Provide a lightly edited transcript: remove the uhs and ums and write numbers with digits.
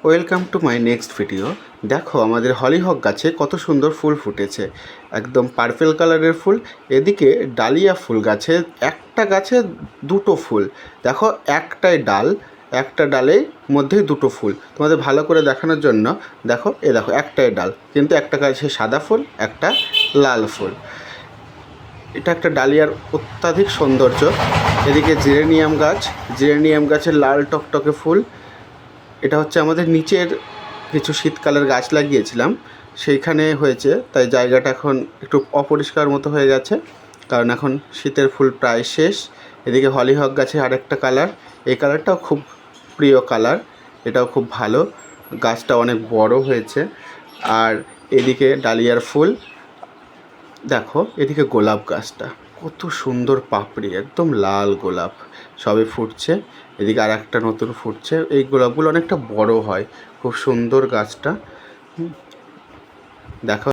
Welcome to my next video. দেখো আমাদের হলিহক গাছে কত সুন্দর ফুল ফুটেছে, একদম পার্পেল কালারের ফুল। এদিকে ডালিয়া ফুল গাছে, একটা গাছে দুটো ফুল। দেখো একটাই ডাল, একটা ডালের মধ্যেই দুটো ফুল। তোমাদের ভালো করে দেখানোর জন্য দেখো, দেখো একটাই ডাল, কিন্তু একটা গাছে সাদা ফুল, একটা লাল ফুল। এটা একটা ডালিয়ার অত্যাধিক সৌন্দর্য। এদিকে জিরেনিয়াম গাছ, জিরেনিয়াম গাছের লাল টকটকে ফুল। এটা হচ্ছে আমাদের নিচের কিছু শীতকালের গাছ লাগিয়েছিলাম, সেইখানে হয়েছে, তাই জায়গাটা এখন একটু অপরিষ্কার মতো হয়ে গেছে, কারণ এখন শীতের ফুল প্রায় শেষ। এদিকে হলিহক গাছে আরেকটা কালার, এই কালারটাও খুব প্রিয় কালার, এটাও খুব ভালো, গাছটা অনেক বড় হয়েছে। আর এদিকে ডালিয়ার ফুল। দেখো এদিকে গোলাপ গাছটা কত সুন্দর পাপড়ি, একদম লাল গোলাপ, সবে ফুটছে। এদিকে আর একটা নতুন ফুটছে। এই গোলাপগুলো অনেকটা বড় হয়, খুব সুন্দর গাছটা। দেখো